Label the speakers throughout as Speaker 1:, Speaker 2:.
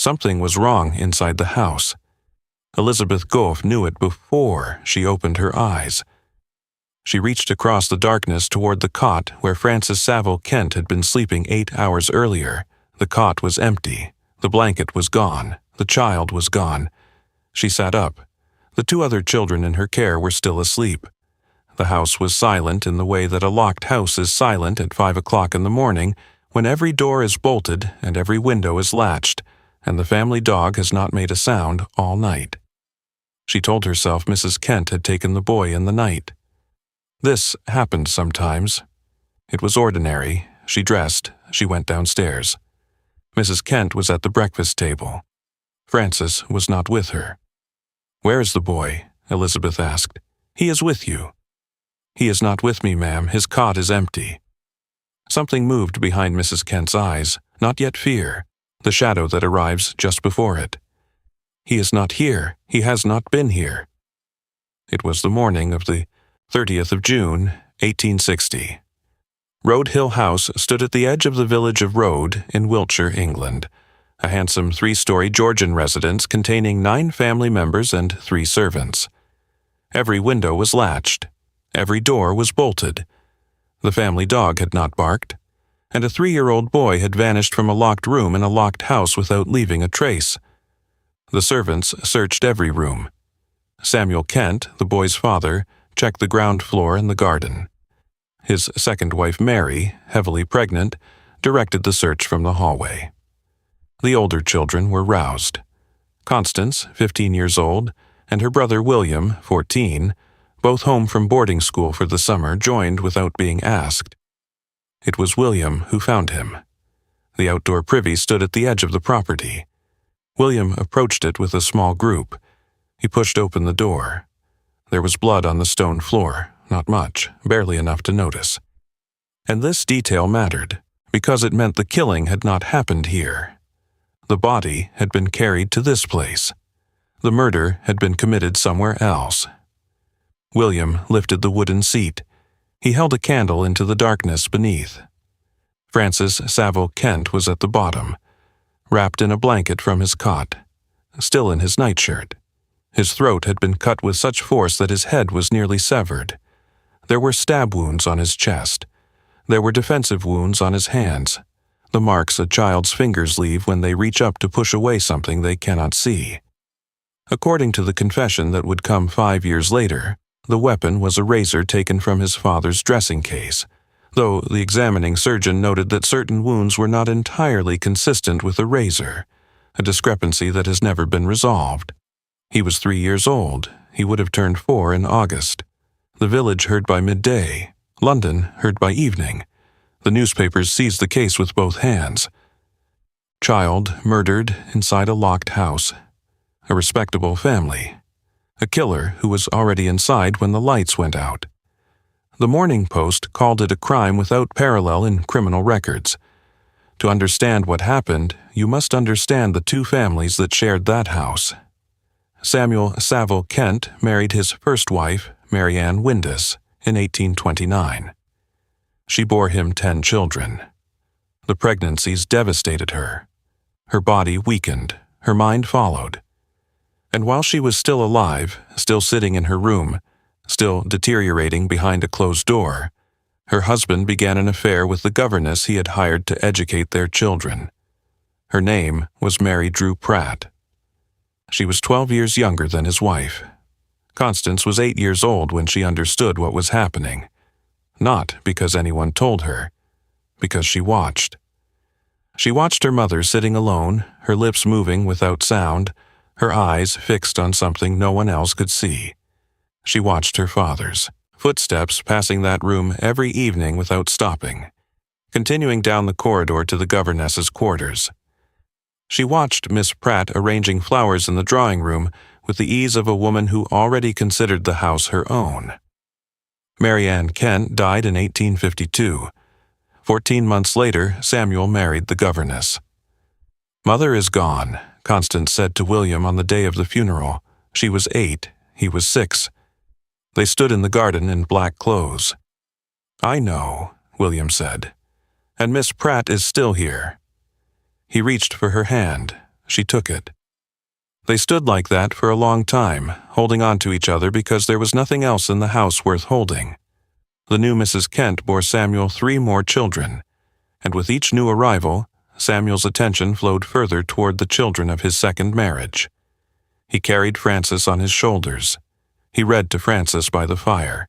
Speaker 1: Something was wrong inside the house. Elizabeth Goff knew it before she opened her eyes. She reached across the darkness toward the cot where Frances Saville Kent had been sleeping 8 hours earlier. The cot was empty. The blanket was gone. The child was gone. She sat up. The 2 other children in her care were still asleep. The house was silent in the way that a locked house is silent at 5 o'clock in the morning, when every door is bolted and every window is latched, and the family dog has not made a sound all night. She told herself Mrs. Kent had taken the boy in the night. This happened sometimes. It was ordinary. She dressed. She went downstairs. Mrs. Kent was at the breakfast table. Frances was not with her. "Where is the boy?" Elizabeth asked. "He is with you." "He is not with me, ma'am. His cot is empty." Something moved behind Mrs. Kent's eyes, not yet fear, the shadow that arrives just before it. "He is not here. He has not been here." It was the morning of the 30th of June, 1860. Road Hill House stood at the edge of the village of Road in Wiltshire, England, a handsome 3-story Georgian residence containing 9 family members and 3 servants. Every window was latched. Every door was bolted. The family dog had not barked, and a 3-year-old boy had vanished from a locked room in a locked house without leaving a trace. The servants searched every room. Samuel Kent, the boy's father, checked the ground floor and the garden. His second wife, Mary, heavily pregnant, directed the search from the hallway. The older children were roused. Constance, 15 years old, and her brother William, 14, both home from boarding school for the summer, joined without being asked. It was William who found him. The outdoor privy stood at the edge of the property. William approached it with a small group. He pushed open the door. There was blood on the stone floor, not much, barely enough to notice. And this detail mattered, because it meant the killing had not happened here. The body had been carried to this place. The murder had been committed somewhere else. William lifted the wooden seat. He held a candle into the darkness beneath. Frances Saville Kent was at the bottom, wrapped in a blanket from his cot, still in his nightshirt. His throat had been cut with such force that his head was nearly severed. There were stab wounds on his chest. There were defensive wounds on his hands, the marks a child's fingers leave when they reach up to push away something they cannot see. According to the confession that would come 5 years later, the weapon was a razor taken from his father's dressing case, though the examining surgeon noted that certain wounds were not entirely consistent with a razor, a discrepancy that has never been resolved. He was 3 years old. He would have turned 4 in August. The village heard by midday. London heard by evening. The newspapers seized the case with both hands. Child murdered inside a locked house. A respectable family. A killer who was already inside when the lights went out. The Morning Post called it a crime without parallel in criminal records. To understand what happened, you must understand the 2 families that shared that house. Samuel Saville Kent married his first wife, Mary Ann Windus, in 1829. She bore him 10 children. The pregnancies devastated her. Her body weakened. Her mind followed. And while she was still alive, still sitting in her room, still deteriorating behind a closed door, her husband began an affair with the governess he had hired to educate their children. Her name was Mary Drew Pratt. She was 12 years younger than his wife. Constance was 8 years old when she understood what was happening. Not because anyone told her, because she watched. She watched her mother sitting alone, her lips moving without sound, her eyes fixed on something no one else could see. She watched her father's footsteps passing that room every evening without stopping, continuing down the corridor to the governess's quarters. She watched Miss Pratt arranging flowers in the drawing room with the ease of a woman who already considered the house her own. Mary Ann Kent died in 1852. 14 months later, Samuel married the governess. "Mother is gone," Constance said to William on the day of the funeral. She was 8, he was 6. They stood in the garden in black clothes. "I know," William said, "and Miss Pratt is still here." He reached for her hand. She took it. They stood like that for a long time, holding on to each other because there was nothing else in the house worth holding. The new Mrs. Kent bore Samuel 3 more children, and with each new arrival, Samuel's attention flowed further toward the children of his second marriage. He carried Frances on his shoulders. He read to Frances by the fire.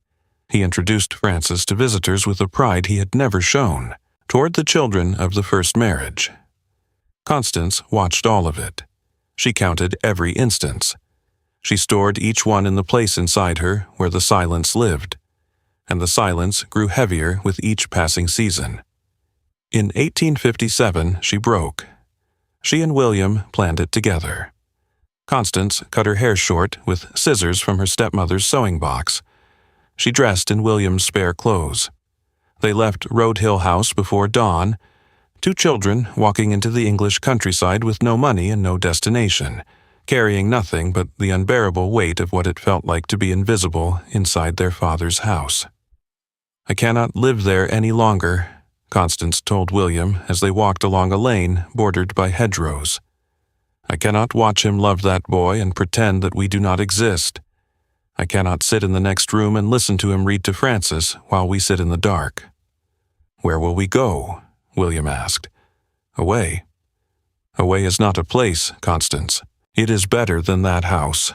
Speaker 1: He introduced Frances to visitors with a pride he had never shown toward the children of the first marriage. Constance watched all of it. She counted every instance. She stored each one in the place inside her where the silence lived, and the silence grew heavier with each passing season. In 1857, she broke. She and William planned it together. Constance cut her hair short with scissors from her stepmother's sewing box. She dressed in William's spare clothes. They left Road Hill House before dawn, 2 children walking into the English countryside with no money and no destination, carrying nothing but the unbearable weight of what it felt like to be invisible inside their father's house. "I cannot live there any longer," Constance told William as they walked along a lane bordered by hedgerows. "I cannot watch him love that boy and pretend that we do not exist. I cannot sit in the next room and listen to him read to Frances while we sit in the dark." "Where will we go?" William asked. "Away." "Away is not a place, Constance. It is better than that house."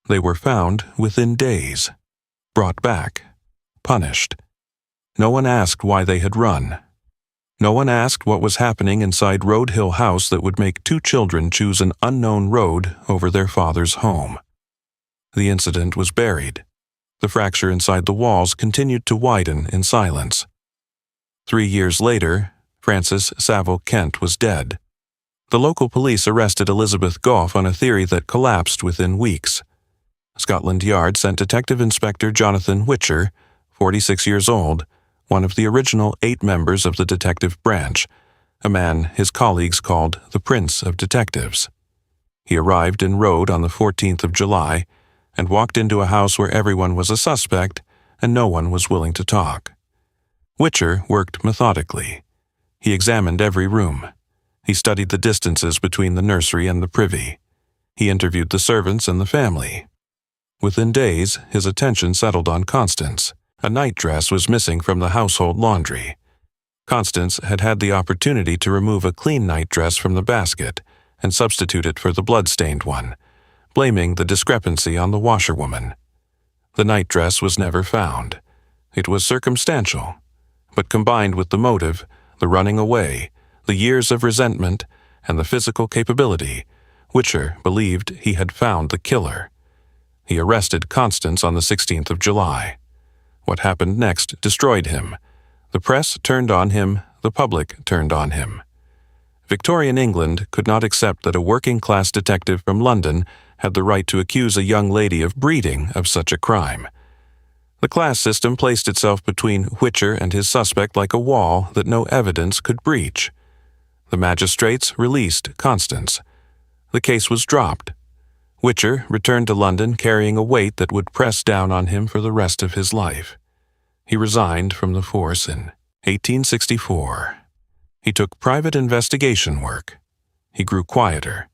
Speaker 1: They were found within days, brought back, punished. No one asked why they had run. No one asked what was happening inside Road Hill House that would make 2 children choose an unknown road over their father's home. The incident was buried. The fracture inside the walls continued to widen in silence. 3 years later, Frances Saville Kent was dead. The local police arrested Elizabeth Goff on a theory that collapsed within weeks. Scotland Yard sent Detective Inspector Jonathan Whicher, 46 years old, one of the original 8 members of the detective branch, a man his colleagues called the Prince of Detectives. He arrived in Road on the 14th of July and walked into a house where everyone was a suspect and no one was willing to talk. Whicher worked methodically. He examined every room. He studied the distances between the nursery and the privy. He interviewed the servants and the family. Within days, his attention settled on Constance. A nightdress was missing from the household laundry. Constance had had the opportunity to remove a clean nightdress from the basket and substitute it for the blood-stained one, blaming the discrepancy on the washerwoman. The nightdress was never found. It was circumstantial, but combined with the motive, the running away, the years of resentment, and the physical capability, Whicher believed he had found the killer. He arrested Constance on the 16th of July. What happened next destroyed him. The press turned on him, the public turned on him. Victorian England could not accept that a working-class detective from London had the right to accuse a young lady of breeding of such a crime. The class system placed itself between Whicher and his suspect like a wall that no evidence could breach. The magistrates released Constance. The case was dropped. Whicher returned to London carrying a weight that would press down on him for the rest of his life. He resigned from the force in 1864. He took private investigation work. He grew quieter.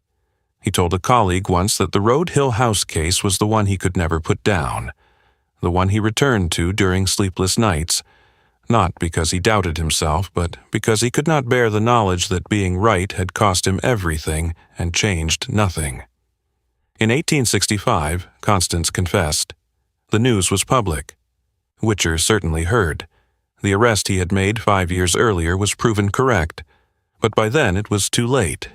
Speaker 1: He told a colleague once that the Road Hill House case was the one he could never put down, the one he returned to during sleepless nights, not because he doubted himself, but because he could not bear the knowledge that being right had cost him everything and changed nothing. In 1865, Constance confessed. The news was public. Whicher certainly heard. The arrest he had made 5 years earlier was proven correct, but by then it was too late.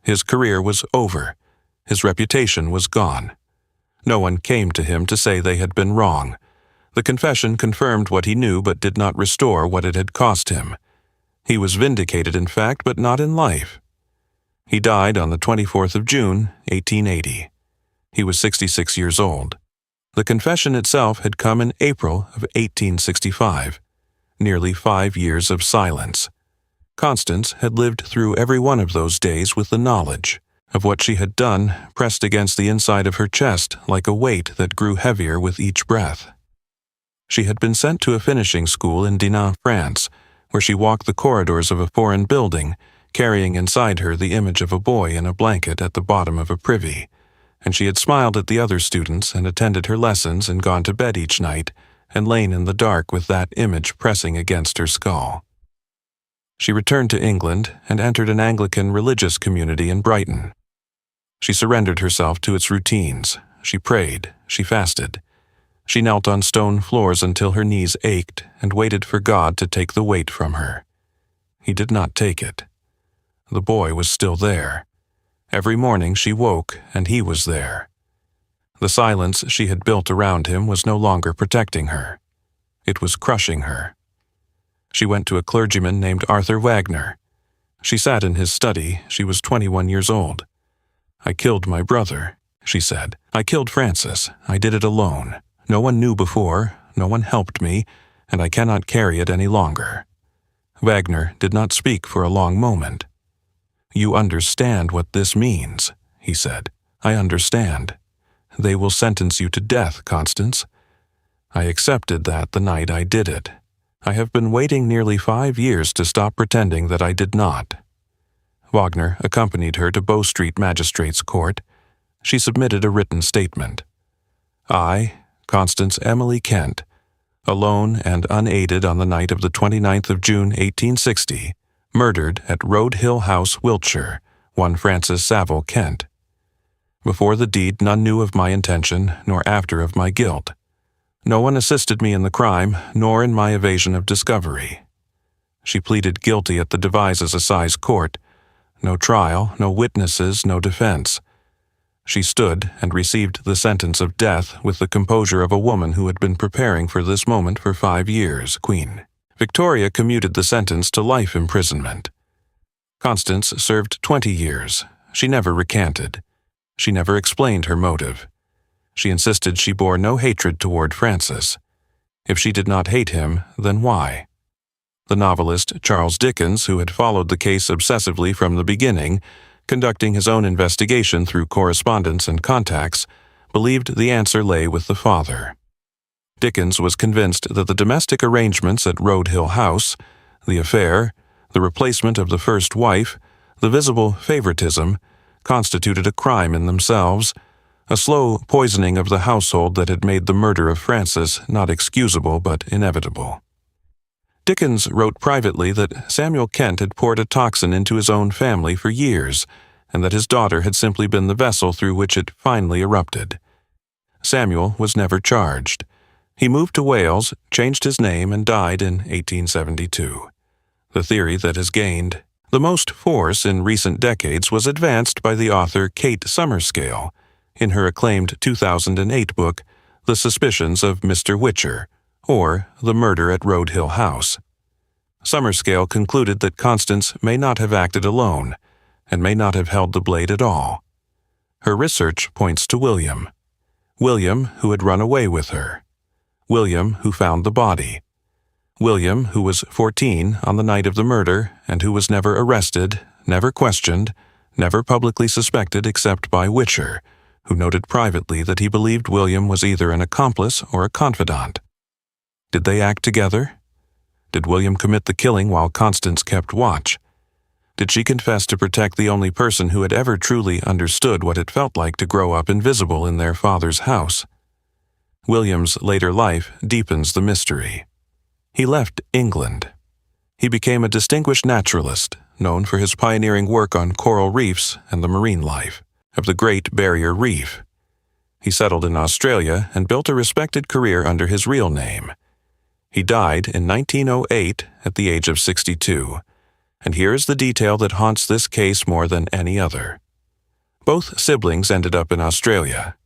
Speaker 1: His career was over. His reputation was gone. No one came to him to say they had been wrong. The confession confirmed what he knew but did not restore what it had cost him. He was vindicated in fact, but not in life. He died on the 24th of June, 1880. He was 66 years old. The confession itself had come in April of 1865. Nearly 5 years of silence. Constance had lived through every one of those days with the knowledge of what she had done pressed against the inside of her chest like a weight that grew heavier with each breath. She had been sent to a finishing school in Dinan, France, where she walked the corridors of a foreign building, carrying inside her the image of a boy in a blanket at the bottom of a privy, and she had smiled at the other students and attended her lessons and gone to bed each night and lain in the dark with that image pressing against her skull. She returned to England and entered an Anglican religious community in Brighton. She surrendered herself to its routines. She prayed. She fasted. She knelt on stone floors until her knees ached and waited for God to take the weight from her. He did not take it. The boy was still there. Every morning she woke and he was there. The silence she had built around him was no longer protecting her. It was crushing her. She went to a clergyman named Arthur Wagner. She sat in his study. She was 21 years old. "I killed my brother," she said. "I killed Francis. I did it alone. No one knew before, no one helped me, and I cannot carry it any longer." Wagner did not speak for a long moment. "You understand what this means," he said. "I understand. They will sentence you to death, Constance. I accepted that the night I did it. I have been waiting nearly 5 years to stop pretending that I did not." Wagner accompanied her to Bow Street Magistrates' Court. She submitted a written statement. "I, Constance Emily Kent, alone and unaided on the night of the 29th of June, 1860, murdered at Road Hill House, Wiltshire, one Francis Saville Kent. Before the deed none knew of my intention, nor after of my guilt. No one assisted me in the crime, nor in my evasion of discovery." She pleaded guilty at the Devizes Assize Court. No trial, no witnesses, no defense. She stood and received the sentence of death with the composure of a woman who had been preparing for this moment for 5 years, Queen. Victoria commuted the sentence to life imprisonment. Constance served 20 years. She never recanted. She never explained her motive. She insisted she bore no hatred toward Francis. If she did not hate him, then why? The novelist Charles Dickens, who had followed the case obsessively from the beginning, conducting his own investigation through correspondence and contacts, believed the answer lay with the father. Dickens was convinced that the domestic arrangements at Road Hill House, the affair, the replacement of the first wife, the visible favoritism, constituted a crime in themselves, a slow poisoning of the household that had made the murder of Francis not excusable but inevitable. Dickens wrote privately that Samuel Kent had poured a toxin into his own family for years, and that his daughter had simply been the vessel through which it finally erupted. Samuel was never charged. He moved to Wales, changed his name, and died in 1872. The theory that has gained the most force in recent decades was advanced by the author Kate Summerscale in her acclaimed 2008 book, The Suspicions of Mr. Witcher, or The Murder at Road Hill House. Summerscale concluded that Constance may not have acted alone, and may not have held the blade at all. Her research points to William. William, who had run away with her. William, who found the body. William, who was 14 on the night of the murder, and who was never arrested, never questioned, never publicly suspected except by Witcher, who noted privately that he believed William was either an accomplice or a confidant. Did they act together? Did William commit the killing while Constance kept watch? Did she confess to protect the only person who had ever truly understood what it felt like to grow up invisible in their father's house? William's later life deepens the mystery. He left England. He became a distinguished naturalist, known for his pioneering work on coral reefs and the marine life of the Great Barrier Reef. He settled in Australia and built a respected career under his real name. He died in 1908 at the age of 62, and here is the detail that haunts this case more than any other. Both siblings ended up in Australia.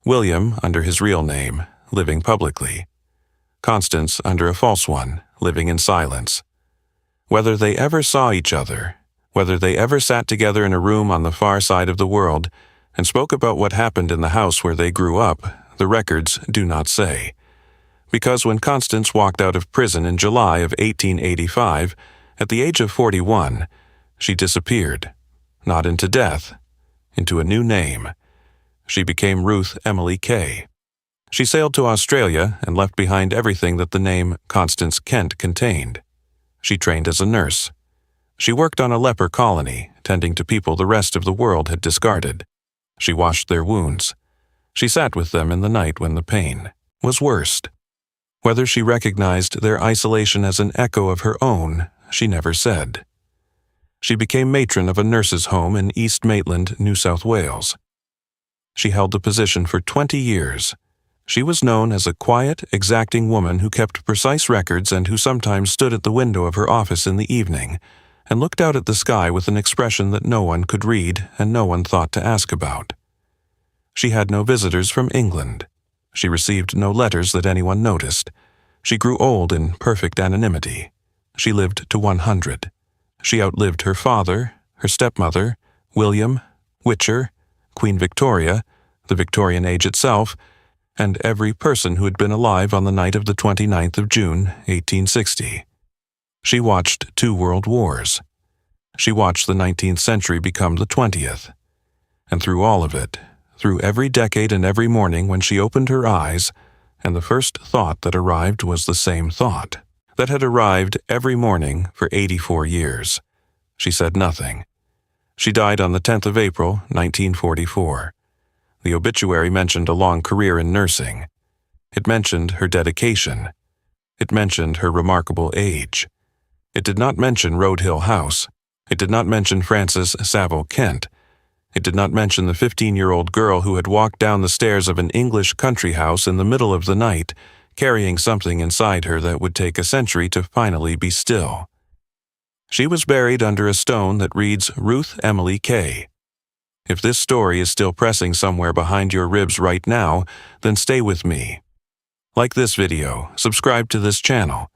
Speaker 1: William under his real name, living publicly. Constance under a false one, living in silence. Whether they ever saw each other, whether they ever sat together in a room on the far side of the world and spoke about what happened in the house where they grew up, the records do not say. Because when Constance walked out of prison in July of 1885, at the age of 41, she disappeared, not into death, into a new name. She became Ruth Emily Kay. She sailed to Australia and left behind everything that the name Constance Kent contained. She trained as a nurse. She worked on a leper colony, tending to people the rest of the world had discarded. She washed their wounds. She sat with them in the night when the pain was worst. Whether she recognized their isolation as an echo of her own, she never said. She became matron of a nurses' home in East Maitland, New South Wales. She held the position for 20 years. She was known as a quiet, exacting woman who kept precise records and who sometimes stood at the window of her office in the evening and looked out at the sky with an expression that no one could read and no one thought to ask about. She had no visitors from England. She received no letters that anyone noticed. She grew old in perfect anonymity. She lived to 100. She outlived her father, her stepmother, William, Witcher, Queen Victoria, the Victorian age itself, and every person who had been alive on the night of the 29th of June, 1860. She watched 2 world wars. She watched the 19th century become the 20th. And through all of it, through every decade and every morning when she opened her eyes, and the first thought that arrived was the same thought that had arrived every morning for 84 years. She said nothing. She died on the 10th of April, 1944. The obituary mentioned a long career in nursing. It mentioned her dedication. It mentioned her remarkable age. It did not mention Road Hill House. It did not mention Frances Saville Kent. It did not mention the 15-year-old girl who had walked down the stairs of an English country house in the middle of the night, carrying something inside her that would take a century to finally be still. She was buried under a stone that reads Ruth Emily Kay. If this story is still pressing somewhere behind your ribs right now, then stay with me. Like this video, subscribe to this channel.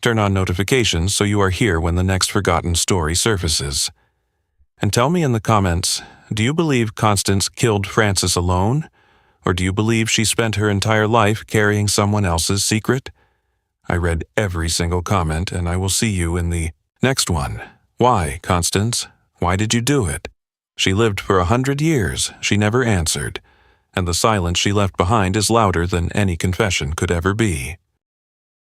Speaker 1: Turn on notifications so you are here when the next forgotten story surfaces. And tell me in the comments, do you believe Constance killed Frances alone? Or do you believe she spent her entire life carrying someone else's secret? I read every single comment, and I will see you in the next one. Why, Constance? Why did you do it? She lived for 100 years. She never answered. And the silence she left behind is louder than any confession could ever be.